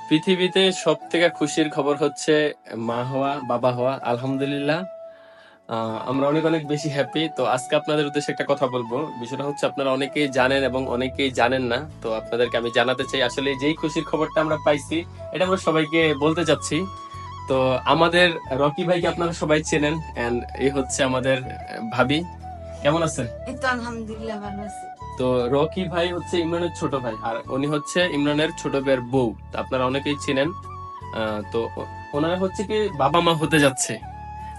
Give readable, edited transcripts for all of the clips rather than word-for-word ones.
পৃথিবীতে সব থেকে খুশির খবর হচ্ছে মা হওয়া, বাবা হওয়া। আলহামদুলিল্লাহ, আমরা অনেক অনেক বেশি হ্যাপি। তো আজকে আপনাদের উদ্দেশ্যে একটা কথা বলবো। বিষয়টা হচ্ছে আপনারা অনেকেই জানেন এবং অনেকেই জানেন না। তো আপনাদেরকে আমি জানাতে চাই, আসলে যেই খুশির খবরটা আমরা পাইছি এটা আমরা সবাইকে বলতে চাচ্ছি। তো আমাদের রকি ভাইকে আপনারা সবাই চেনেন, এন্ড এই হচ্ছে আমাদের ভাবি। কেমন আছেন? এই তো আলহামদুলিল্লাহ ভালো আছি। তো রকি ভাই হচ্ছে ইমরানের ছোট ভাই, আর উনি হচ্ছে ইমরানের ছোট ভাইয়ের বউ। তো আপনারা অনেকেই চিনেন। তো ওনারা হচ্ছে কি বাবা মা হতে যাচ্ছে।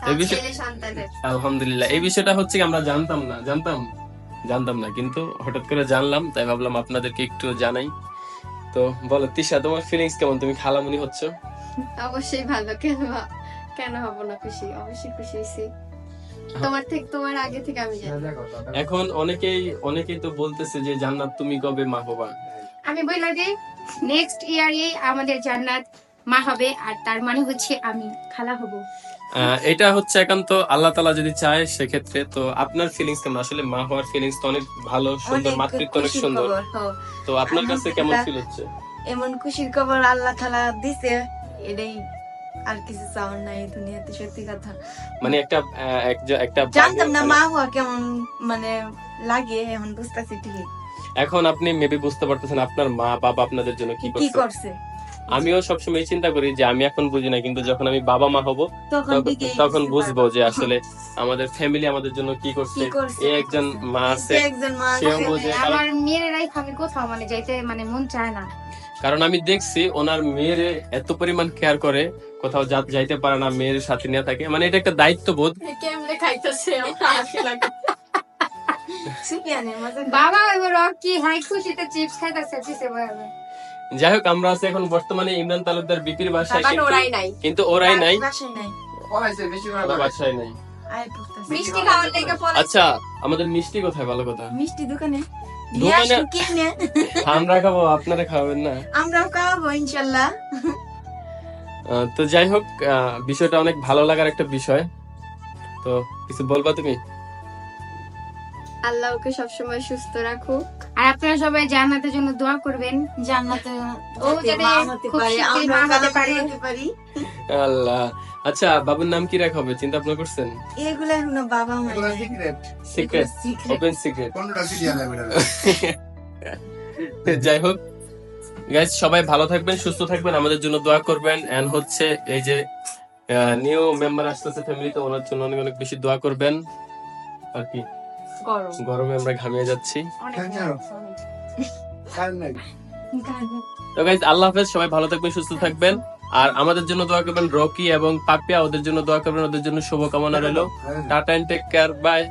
এই বিষয় ছেলে সন্তানের আলহামদুলিল্লাহ, এই বিষয়টা হচ্ছে কি আমরা জানতাম না, কিন্তু হঠাৎ করে জানলাম, তাই ভাবলাম আপনাদেরকে একটু জানাই। তো বলো তিশা, তোমার ফিলিংস কেমন? তুমি খালামুনি হচ্ছ। অবশ্যই ভালো। কেন হব না খুশি? অবশ্যই খুশি হইছি। তোমার আগে থেকে আমি জানি। এখন অনেকেই তো বলতেছে যে জান্নাত তুমি কবে মা হবা? আমি বললা যে নেক্সট ইয়ারে আমাদের জান্নাত মা হবে, আর তার মানে হচ্ছে আমি খালা হব। এটা হচ্ছে একান্ত আল্লাহ তাআলা যদি চায় সেক্ষেত্রে। তো আপনার ফিলিংস কেমন? আসলে মা হওয়ার ফিলিংস তো অনেক ভালো, সুন্দর, মাতৃত্ব অনেক খুশির সুন্দর। খবর, তো আপনার কাছে কেমন ফিল হচ্ছে? এমন খুশির খবর আল্লাহ তাআলা দিছে, এটাই। আর কিছু চাওয়ার নাই এই দুনিয়াতে, সত্যি কথা। মানে একটা জানতাম না মা হওয়া কেমন মানে লাগে, এখন বুঝতেছি ঠিকই। এখন আপনি মেবি বুঝতে পারতেছেন আপনার মা বাবা আপনাদের জন্য কি কি করছে। করছে আমিও সবসময় চিন্তা করি যে আমি এখন বুঝি না, কিন্তু যখন আমি বাবা মা হব তখন বুঝবো যে আসলে আমাদের ফ্যামিলি আমাদের জন্য কি করছে। এই একজন মা আছে, সেও বোঝে। আমার মেয়েরাই আমি কোথাও মানে যাইতে মানে মন চায় না, কারণ আমি দেখছি ওনার মেয়েরে এত পরিমাণ কেয়ার করে, কোথাও যাইতে পারে না, মেয়ের সাথে নিয়ে থাকে। মানে এটা একটা দায়িত্ববোধ। কেমনে খাইতেছে বাবা এবার রকি হাই খুশিতে চিপস খাইতেছে পিছে বয়াবে। যাই হোক, আমরা আছি এখন বর্তমানে ইমরান তালুকদার বিপির বাসায়, কিন্তু ওরাই নাই, বাসায় নাই। মিষ্টি খাওয়ার লেগে পড়ে। আচ্ছা, আমাদের মিষ্টি কোথায়? ভালো কথা, মিষ্টি দোকানে দোকানে আমরা খাবো, আপনারা খাবেন না? আমরাও খাওয়াবো ইনশাল্লাহ। তো যাই হোক, বিষয়টা অনেক ভালো লাগার একটা বিষয়। তো কিছু বলবা তুমি? আল্লাহ ওকে সবসময় সুস্থ রাখুক, আর আপনারা সবাই জান্নাতের জন্য দোয়া করবেন, জান্নাতে ও যাতে মা হতে খুব পারে, শীঘ্রই আমরাও মা হতে পারে। হতে পারি। আল্লাহ। আচ্ছা, বাবুর নাম কি রাখা হবে চিন্তা ভাবনা করছেন? এগুলো এখনো বাবা মা সিক্রেট, ওপেন সিক্রেট। যাই হোক গাইস, সবাই ভালো থাকবেন, সুস্থ থাকবেন, আমাদের জন্য দোয়া করবেন। এন্ড হচ্ছে এই যে নিউ মেম্বার আসতেছে ফ্যামিলিতে, ওনার জন্য অনেক অনেক বেশি দোয়া করবেন। আর কি, গরমে আমরা ঘামিয়ে যাচ্ছি। তো গাইস, আল্লাহ হাফেজ, সবাই ভালো থাকবেন, সুস্থ থাকবেন। আর আমাদের জন্য দোয়া করবেন। রকি এবং পাপিয়া, ওদের জন্য দোয়া করবেন, ওদের জন্য শুভকামনা রইল। Tata and take care, by.